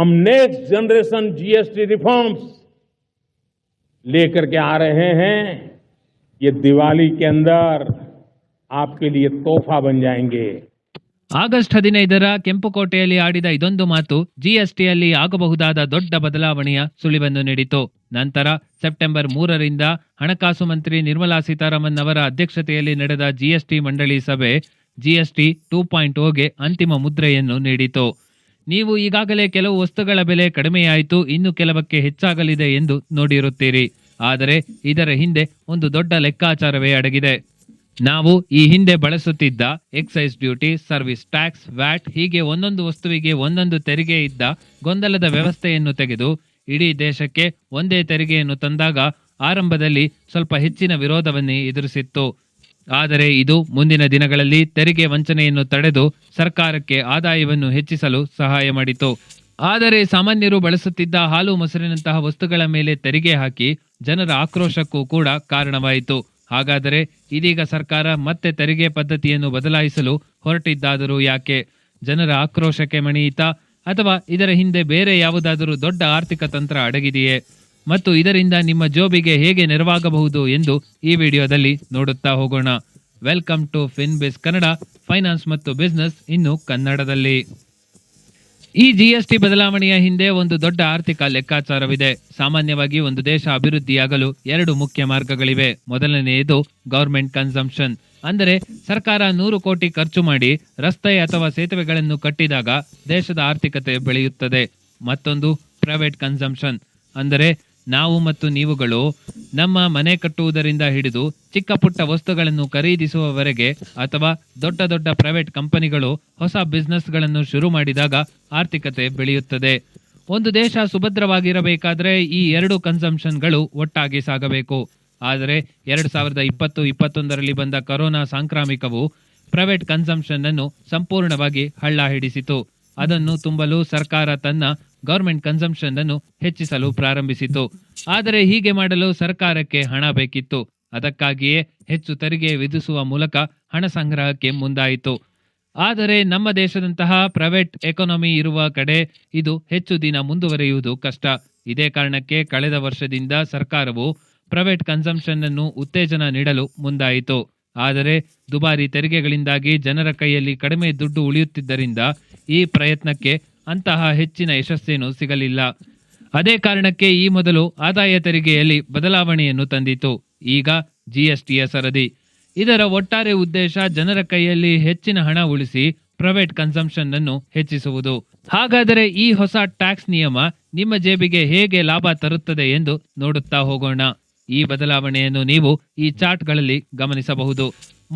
हम next generation GST reforms लेकर के आ रहे हैं। ये दिवाली के अंदर आपके लिए तोहफा बन जाएंगे। ಆಗಸ್ಟ್ 15ರ ಕೆಂಪುಕೋಟೆಯಲ್ಲಿ ಆಡಿದ ಇದೊಂದು ಮಾತು ಜಿಎಸ್ಟಿಯಲ್ಲಿ ಆಗಬಹುದಾದ ದೊಡ್ಡ ಬದಲಾವಣೆಯ ಸುಳಿವನ್ನು ನೀಡಿತು. ನಂತರ ಸೆಪ್ಟೆಂಬರ್ 3ರಿಂದ ಹಣಕಾಸು ಮಂತ್ರಿ ನಿರ್ಮಲಾ ಸೀತಾರಾಮನ್ ಅವರ ಅಧ್ಯಕ್ಷತೆಯಲ್ಲಿ ನಡೆದ ಜಿಎಸ್ಟಿ ಮಂಡಳಿ ಸಭೆ ಜಿಎಸ್ಟಿ 2.0ಗೆ ಅಂತಿಮ ಮುದ್ರೆಯನ್ನು ನೀಡಿತು. ನೀವು ಈಗಾಗಲೇ ಕೆಲವು ವಸ್ತುಗಳ ಬೆಲೆ ಕಡಿಮೆಯಾಯಿತು, ಇನ್ನು ಕೆಲವಕ್ಕೆ ಹೆಚ್ಚಾಗಲಿದೆ ಎಂದು ನೋಡಿರುತ್ತೀರಿ. ಆದರೆ ಇದರ ಹಿಂದೆ ಒಂದು ದೊಡ್ಡ ಲೆಕ್ಕಾಚಾರವೇ ಅಡಗಿದೆ. ನಾವು ಈ ಹಿಂದೆ ಬಳಸುತ್ತಿದ್ದ excise duty, service tax, watt ಹೀಗೆ ಒಂದೊಂದು ವಸ್ತುವಿಗೆ ಒಂದೊಂದು ತೆರಿಗೆ ಇದ್ದ ಗೊಂದಲದ ವ್ಯವಸ್ಥೆಯನ್ನು ತೆಗೆದು ಇಡೀ ದೇಶಕ್ಕೆ ಒಂದೇ ತೆರಿಗೆಯನ್ನು ತಂದಾಗ ಆರಂಭದಲ್ಲಿ ಸ್ವಲ್ಪ ಹೆಚ್ಚಿನ ವಿರೋಧವನ್ನೇ ಎದುರಿಸಿತ್ತು. ಆದರೆ ಇದು ಮುಂದಿನ ದಿನಗಳಲ್ಲಿ ತೆರಿಗೆ ವಂಚನೆಯನ್ನು ತಡೆದು ಸರ್ಕಾರಕ್ಕೆ ಆದಾಯವನ್ನು ಹೆಚ್ಚಿಸಲು ಸಹಾಯ ಮಾಡಿತು. ಆದರೆ ಸಾಮಾನ್ಯರು ಬಳಸುತ್ತಿದ್ದ ಹಾಲು ಮೊಸರಿನಂತಹ ವಸ್ತುಗಳ ಮೇಲೆ ತೆರಿಗೆ ಹಾಕಿ ಜನರ ಆಕ್ರೋಶಕ್ಕೂ ಕೂಡ ಕಾರಣವಾಯಿತು. ಹಾಗಾದರೆ ಇದೀಗ ಸರ್ಕಾರ ಮತ್ತೆ ತೆರಿಗೆ ಪದ್ಧತಿಯನ್ನು ಬದಲಾಯಿಸಲು ಹೊರಟಿದ್ದಾದರೂ ಯಾಕೆ? ಜನರ ಆಕ್ರೋಶಕ್ಕೆ ಮಣಿಯಿತಾ ಅಥವಾ ಇದರ ಹಿಂದೆ ಬೇರೆ ಯಾವುದಾದರೂ ದೊಡ್ಡ ಆರ್ಥಿಕ ತಂತ್ರ ಅಡಗಿದೆಯೇ? ಮತ್ತು ಇದರಿಂದ ನಿಮ್ಮ ಜೋಬಿಗೆ ಹೇಗೆ ನೆರವಾಗಬಹುದು ಎಂದು ಈ ವಿಡಿಯೋದಲ್ಲಿ ನೋಡುತ್ತಾ ಹೋಗೋಣ. ವೆಲ್ಕಮ್ ಟು ಫಿನ್ಬಿಸ್ ಕನ್ನಡ, ಫೈನಾನ್ಸ್ ಮತ್ತು ಬಿಸ್ನೆಸ್ ಇನ್ನು ಕನ್ನಡದಲ್ಲಿ. ಈ ಜಿಎಸ್ಟಿ ಬದಲಾವಣೆಯ ಹಿಂದೆ ಒಂದು ದೊಡ್ಡ ಆರ್ಥಿಕ ಲೆಕ್ಕಾಚಾರವಿದೆ. ಸಾಮಾನ್ಯವಾಗಿ ಒಂದು ದೇಶ ಅಭಿವೃದ್ಧಿಯಾಗಲು 2 ಮುಖ್ಯ ಮಾರ್ಗಗಳಿವೆ. ಮೊದಲನೆಯದು ಗವರ್ಮೆಂಟ್ ಕನ್ಸಂಪ್ಷನ್, ಅಂದರೆ ಸರ್ಕಾರ 100 ಕೋಟಿ ಖರ್ಚು ಮಾಡಿ ರಸ್ತೆ ಅಥವಾ ಸೇತುವೆಗಳನ್ನು ಕಟ್ಟಿದಾಗ ದೇಶದ ಆರ್ಥಿಕತೆ ಬೆಳೆಯುತ್ತದೆ. ಮತ್ತೊಂದು ಪ್ರೈವೇಟ್ ಕನ್ಸಂಪ್ಷನ್, ಅಂದರೆ ನಾವು ಮತ್ತು ನೀವುಗಳು ನಮ್ಮ ಮನೆ ಕಟ್ಟುವುದರಿಂದ ಹಿಡಿದು ಚಿಕ್ಕ ಪುಟ್ಟ ವಸ್ತುಗಳನ್ನು ಖರೀದಿಸುವವರೆಗೆ ಅಥವಾ ದೊಡ್ಡ ದೊಡ್ಡ ಪ್ರೈವೇಟ್ ಕಂಪನಿಗಳು ಹೊಸ ಬಿಸ್ನೆಸ್ಗಳನ್ನು ಶುರು ಮಾಡಿದಾಗ ಆರ್ಥಿಕತೆ ಬೆಳೆಯುತ್ತದೆ. ಒಂದು ದೇಶ ಸುಭದ್ರವಾಗಿರಬೇಕಾದ್ರೆ ಈ 2 ಕನ್ಸಂಪ್ಷನ್ಗಳು ಒಟ್ಟಾಗಿ ಸಾಗಬೇಕು. ಆದರೆ 2020-21ರಲ್ಲಿ ಬಂದ ಕೊರೋನಾ ಸಾಂಕ್ರಾಮಿಕವು ಪ್ರೈವೇಟ್ ಕನ್ಸಂಪ್ಷನ್ ಅನ್ನು ಸಂಪೂರ್ಣವಾಗಿ ಹಳ್ಳ ಹಿಡಿಸಿತು. ಅದನ್ನು ತುಂಬಲು ಸರ್ಕಾರ ತನ್ನ ಗವರ್ಮೆಂಟ್ ಕನ್ಸಂಪ್ಷನ್ ಅನ್ನು ಹೆಚ್ಚಿಸಲು ಪ್ರಾರಂಭಿಸಿತು. ಆದರೆ ಹೀಗೆ ಮಾಡಲು ಸರ್ಕಾರಕ್ಕೆ ಹಣ ಬೇಕಿತ್ತು. ಅದಕ್ಕಾಗಿಯೇ ಹೆಚ್ಚು ತೆರಿಗೆ ವಿಧಿಸುವ ಮೂಲಕ ಹಣ ಸಂಗ್ರಹಕ್ಕೆ ಮುಂದಾಯಿತು. ಆದರೆ ನಮ್ಮ ದೇಶದಂತಹ ಪ್ರೈವೇಟ್ ಎಕಾನಮಿ ಇರುವ ಕಡೆ ಇದು ಹೆಚ್ಚು ದಿನ ಮುಂದುವರಿಯುವುದು ಕಷ್ಟ. ಇದೇ ಕಾರಣಕ್ಕೆ ಕಳೆದ ವರ್ಷದಿಂದ ಸರ್ಕಾರವು ಪ್ರೈವೇಟ್ ಕನ್ಸಂಪ್ಷನ್ ಅನ್ನು ಉತ್ತೇಜನ ನೀಡಲು ಮುಂದಾಯಿತು. ಆದರೆ ದುಬಾರಿ ತೆರಿಗೆಗಳಿಂದಾಗಿ ಜನರ ಕೈಯಲ್ಲಿ ಕಡಿಮೆ ದುಡ್ಡು ಉಳಿಯುತ್ತಿದ್ದರಿಂದ ಈ ಪ್ರಯತ್ನಕ್ಕೆ ಅಂತಹ ಹೆಚ್ಚಿನ ಯಶಸ್ಸೇನೂ ಸಿಗಲಿಲ್ಲ. ಅದೇ ಕಾರಣಕ್ಕೆ ಈ ಮೊದಲು ಆದಾಯ ತೆರಿಗೆಯಲ್ಲಿ ಬದಲಾವಣೆಯನ್ನು ತಂದಿತು. ಈಗ ಜಿಎಸ್ಟಿಯ ಸರದಿ. ಇದರ ಒಟ್ಟಾರೆ ಉದ್ದೇಶ ಜನರ ಕೈಯಲ್ಲಿ ಹೆಚ್ಚಿನ ಹಣ ಉಳಿಸಿ ಪ್ರೈವೇಟ್ ಕನ್ಸಂಪ್ಷನ್ ಅನ್ನು ಹೆಚ್ಚಿಸುವುದು. ಹಾಗಾದರೆ ಈ ಹೊಸ ಟ್ಯಾಕ್ಸ್ ನಿಯಮ ನಿಮ್ಮ ಜೇಬಿಗೆ ಹೇಗೆ ಲಾಭ ತರುತ್ತದೆ ಎಂದು ನೋಡುತ್ತಾ ಹೋಗೋಣ. ಈ ಬದಲಾವಣೆಯನ್ನು ನೀವು ಈ ಚಾರ್ಟ್ಗಳಲ್ಲಿ ಗಮನಿಸಬಹುದು.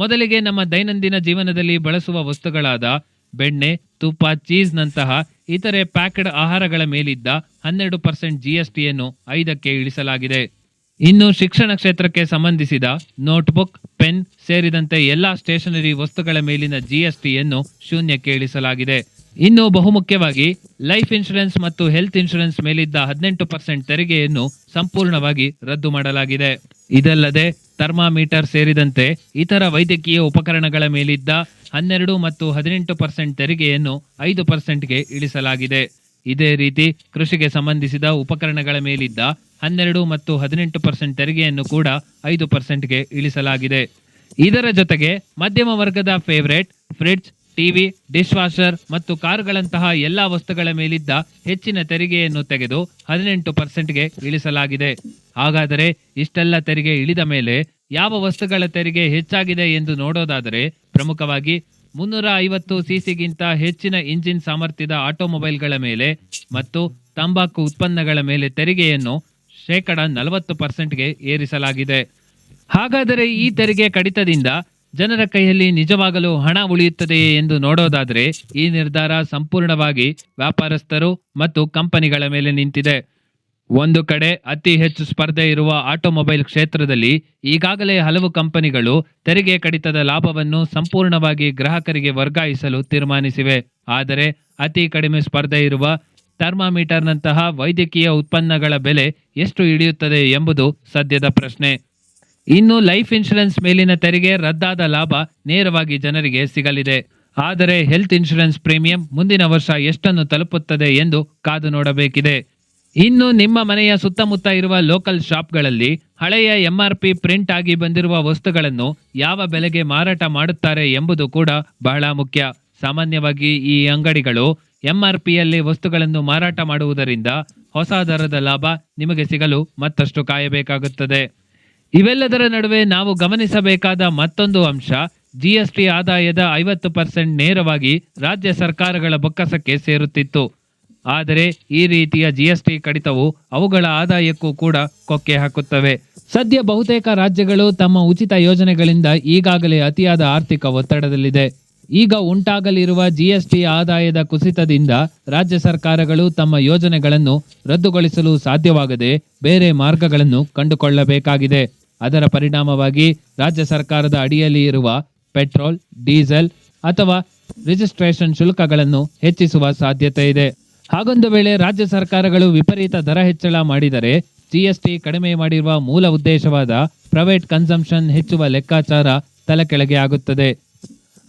ಮೊದಲಿಗೆ ನಮ್ಮ ದೈನಂದಿನ ಜೀವನದಲ್ಲಿ ಬಳಸುವ ವಸ್ತುಗಳಾದ ಬೆಣ್ಣೆ, ತುಪ್ಪ, ಚೀಸ್ ನಂತಹ ಇತರೆ ಪ್ಯಾಕ್ಡ್ ಆಹಾರಗಳ ಮೇಲಿದ್ದ 12% ಜಿಎಸ್ಟಿಯನ್ನು 5ಕ್ಕೆ ಇಳಿಸಲಾಗಿದೆ. ಇನ್ನು ಶಿಕ್ಷಣ ಕ್ಷೇತ್ರಕ್ಕೆ ಸಂಬಂಧಿಸಿದ ನೋಟ್ಬುಕ್, ಪೆನ್ ಸೇರಿದಂತೆ ಎಲ್ಲಾ ಸ್ಟೇಷನರಿ ವಸ್ತುಗಳ ಮೇಲಿನ ಜಿಎಸ್ಟಿಯನ್ನು 0ಕ್ಕೆ ಇಳಿಸಲಾಗಿದೆ. ಇನ್ನು ಬಹುಮುಖ್ಯವಾಗಿ ಲೈಫ್ ಇನ್ಶೂರೆನ್ಸ್ ಮತ್ತು ಹೆಲ್ತ್ ಇನ್ಶೂರೆನ್ಸ್ ಮೇಲಿದ್ದ 18% ತೆರಿಗೆಯನ್ನು ಸಂಪೂರ್ಣವಾಗಿ ರದ್ದು ಮಾಡಲಾಗಿದೆ. ಇದಲ್ಲದೆ ಥರ್ಮಾಮೀಟರ್ ಸೇರಿದಂತೆ ಇತರ ವೈದ್ಯಕೀಯ ಉಪಕರಣಗಳ ಮೇಲಿದ್ದ 12 ಮತ್ತು 18% ತೆರಿಗೆಯನ್ನು 5%ಗೆ ಇಳಿಸಲಾಗಿದೆ. ಇದೇ ರೀತಿ ಕೃಷಿಗೆ ಸಂಬಂಧಿಸಿದ ಉಪಕರಣಗಳ ಮೇಲಿದ್ದ 12 ಮತ್ತು 18% ತೆರಿಗೆಯನ್ನು ಕೂಡ 5%ಗೆ ಇಳಿಸಲಾಗಿದೆ. ಇದರ ಜೊತೆಗೆ ಮಧ್ಯಮ ವರ್ಗದ favourite fridge, TV, dish washer ಮತ್ತು ಕಾರುಗಳಂತಹ ಎಲ್ಲಾ ವಸ್ತುಗಳ ಮೇಲಿದ್ದ ಹೆಚ್ಚಿನ ತೆರಿಗೆಯನ್ನು ತೆಗೆದು 18%ಗೆ ಇಳಿಸಲಾಗಿದೆ. ಹಾಗಾದರೆ ಇಷ್ಟೆಲ್ಲ ತೆರಿಗೆ ಇಳಿದ ಮೇಲೆ ಯಾವ ವಸ್ತುಗಳ ತೆರಿಗೆ ಹೆಚ್ಚಾಗಿದೆ ಎಂದು ನೋಡೋದಾದರೆ ಪ್ರಮುಖವಾಗಿ 350 ಸಿಸಿಗಿಂತ ಹೆಚ್ಚಿನ ಇಂಜಿನ್ ಸಾಮರ್ಥ್ಯದ ಆಟೋಮೊಬೈಲ್ಗಳ ಮೇಲೆ ಮತ್ತು ತಂಬಾಕು ಉತ್ಪನ್ನಗಳ ಮೇಲೆ ತೆರಿಗೆಯನ್ನು 40%ಗೆ ಏರಿಸಲಾಗಿದೆ. ಹಾಗಾದರೆ ಈ ತೆರಿಗೆ ಕಡಿತದಿಂದ ಜನರ ಕೈಯಲ್ಲಿ ನಿಜವಾಗಲೂ ಹಣ ಉಳಿಯುತ್ತದೆಯೇ ಎಂದು ನೋಡೋದಾದರೆ ಈ ನಿರ್ಧಾರ ಸಂಪೂರ್ಣವಾಗಿ ವ್ಯಾಪಾರಸ್ಥರು ಮತ್ತು ಕಂಪನಿಗಳ ಮೇಲೆ ನಿಂತಿದೆ. ಒಂದು ಕಡೆ ಅತಿ ಹೆಚ್ಚು ಸ್ಪರ್ಧೆ ಇರುವ ಆಟೋಮೊಬೈಲ್ ಕ್ಷೇತ್ರದಲ್ಲಿ ಈಗಾಗಲೇ ಹಲವು ಕಂಪನಿಗಳು ತೆರಿಗೆ ಕಡಿತದ ಲಾಭವನ್ನು ಸಂಪೂರ್ಣವಾಗಿ ಗ್ರಾಹಕರಿಗೆ ವರ್ಗಾಯಿಸಲು ತೀರ್ಮಾನಿಸಿವೆ. ಆದರೆ ಅತಿ ಕಡಿಮೆ ಸ್ಪರ್ಧೆ ಇರುವ ಥರ್ಮಾಮೀಟರ್ನಂತಹ ವೈದ್ಯಕೀಯ ಉತ್ಪನ್ನಗಳ ಬೆಲೆ ಎಷ್ಟು ಇಳಿಯುತ್ತದೆ ಎಂಬುದು ಸದ್ಯದ ಪ್ರಶ್ನೆ. ಇನ್ನು ಲೈಫ್ ಇನ್ಶೂರೆನ್ಸ್ ಮೇಲಿನ ತೆರಿಗೆ ರದ್ದಾದ ಲಾಭ ನೇರವಾಗಿ ಜನರಿಗೆ ಸಿಗಲಿದೆ. ಆದರೆ ಹೆಲ್ತ್ ಇನ್ಶೂರೆನ್ಸ್ ಪ್ರೀಮಿಯಂ ಮುಂದಿನ ವರ್ಷ ಎಷ್ಟನ್ನು ತಲುಪುತ್ತದೆ ಎಂದು ಕಾದು ನೋಡಬೇಕಿದೆ. ಇನ್ನು ನಿಮ್ಮ ಮನೆಯ ಸುತ್ತಮುತ್ತ ಇರುವ ಲೋಕಲ್ ಶಾಪ್ಗಳಲ್ಲಿ ಹಳೆಯ MRP ಪ್ರಿಂಟ್ ಆಗಿ ಬಂದಿರುವ ವಸ್ತುಗಳನ್ನು ಯಾವ ಬೆಲೆಗೆ ಮಾರಾಟ ಮಾಡುತ್ತಾರೆ ಎಂಬುದು ಕೂಡ ಬಹಳ ಮುಖ್ಯ. ಸಾಮಾನ್ಯವಾಗಿ ಈ ಅಂಗಡಿಗಳು MRPಯಲ್ಲಿ ವಸ್ತುಗಳನ್ನು ಮಾರಾಟ ಮಾಡುವುದರಿಂದ ಹೊಸ ದರದ ಲಾಭ ನಿಮಗೆ ಸಿಗಲು ಮತ್ತಷ್ಟು ಕಾಯಬೇಕಾಗುತ್ತದೆ. ಇವೆಲ್ಲದರ ನಡುವೆ ನಾವು ಗಮನಿಸಬೇಕಾದ ಮತ್ತೊಂದು ಅಂಶ, GST ಆದಾಯದ 50% ನೇರವಾಗಿ ರಾಜ್ಯ ಸರ್ಕಾರಗಳ ಬೊಕ್ಕಸಕ್ಕೆ ಸೇರುತ್ತಿತ್ತು. ಆದರೆ ಈ ರೀತಿಯ GST ಕಡಿತವು ಅವುಗಳ ಆದಾಯಕ್ಕೂ ಕೂಡ ಕೊಕ್ಕೆ ಹಾಕುತ್ತವೆ. ಸದ್ಯ ಬಹುತೇಕ ರಾಜ್ಯಗಳು ತಮ್ಮ ಉಚಿತ ಯೋಜನೆಗಳಿಂದ ಈಗಾಗಲೇ ಅತಿಯಾದ ಆರ್ಥಿಕ ಒತ್ತಡದಲ್ಲಿದೆ. ಈಗ ಉಂಟಾಗಲಿರುವ GST ಆದಾಯದ ಕುಸಿತದಿಂದ ರಾಜ್ಯ ಸರ್ಕಾರಗಳು ತಮ್ಮ ಯೋಜನೆಗಳನ್ನು ರದ್ದುಗೊಳಿಸಲು ಸಾಧ್ಯವಾಗದೆ ಬೇರೆ ಮಾರ್ಗಗಳನ್ನು ಕಂಡುಕೊಳ್ಳಬೇಕಾಗಿದೆ. ಅದರ ಪರಿಣಾಮವಾಗಿ ರಾಜ್ಯ ಸರ್ಕಾರದ ಅಡಿಯಲ್ಲಿ ಇರುವ ಪೆಟ್ರೋಲ್, ಡೀಸೆಲ್ ಅಥವಾ ರಿಜಿಸ್ಟ್ರೇಷನ್ ಶುಲ್ಕಗಳನ್ನು ಹೆಚ್ಚಿಸುವ ಸಾಧ್ಯತೆ ಇದೆ. ಹಾಗೊಂದು ವೇಳೆ ರಾಜ್ಯ ಸರ್ಕಾರಗಳು ವಿಪರೀತ ದರ ಹೆಚ್ಚಳ ಮಾಡಿದರೆ GST ಕಡಿಮೆ ಮಾಡಿರುವ ಮೂಲ ಉದ್ದೇಶವಾದ ಪ್ರೈವೇಟ್ ಕನ್ಸಂಪ್ಷನ್ ಹೆಚ್ಚುವ ಲೆಕ್ಕಾಚಾರ ತಲೆಕೆಳಗೆ ಆಗುತ್ತದೆ.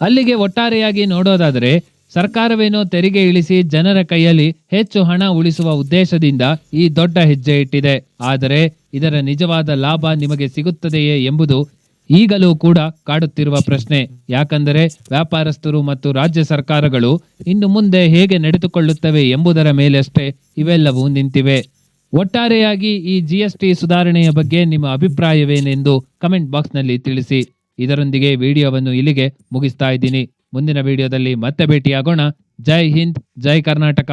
ಅಲ್ಲಿಗೆ ಒಟ್ಟಾರೆಯಾಗಿ ನೋಡೋದಾದರೆ ಸರ್ಕಾರವೇನೋ ತೆರಿಗೆ ಇಳಿಸಿ ಜನರ ಕೈಯಲ್ಲಿ ಹೆಚ್ಚು ಹಣ ಉಳಿಸುವ ಉದ್ದೇಶದಿಂದ ಈ ದೊಡ್ಡ ಹೆಜ್ಜೆ ಇಟ್ಟಿದೆ. ಆದರೆ ಇದರ ನಿಜವಾದ ಲಾಭ ನಿಮಗೆ ಸಿಗುತ್ತದೆಯೇ ಎಂಬುದು ಈಗಲೂ ಕೂಡ ಕಾಡುತ್ತಿರುವ ಪ್ರಶ್ನೆ. ಯಾಕಂದರೆ ವ್ಯಾಪಾರಸ್ಥರು ಮತ್ತು ರಾಜ್ಯ ಸರ್ಕಾರಗಳು ಇನ್ನು ಮುಂದೆ ಹೇಗೆ ನಡೆದುಕೊಳ್ಳುತ್ತವೆ ಎಂಬುದರ ಮೇಲಷ್ಟೇ ಇವೆಲ್ಲವೂ ನಿಂತಿವೆ. ಒಟ್ಟಾರೆಯಾಗಿ ಈ GST ಸುಧಾರಣೆಯ ಬಗ್ಗೆ ನಿಮ್ಮ ಅಭಿಪ್ರಾಯವೇನೆಂದು ಕಮೆಂಟ್ ಬಾಕ್ಸ್ನಲ್ಲಿ ತಿಳಿಸಿ. ಇದರೊಂದಿಗೆ ವಿಡಿಯೋವನ್ನು ಇಲ್ಲಿಗೆ ಮುಗಿಸ್ತಾ ಇದ್ದೀನಿ. ಮುಂದಿನ ವಿಡಿಯೋದಲ್ಲಿ ಮತ್ತೆ ಭೇಟಿಯಾಗೋಣ. ಜೈ ಹಿಂದ್, ಜೈ ಕರ್ನಾಟಕ.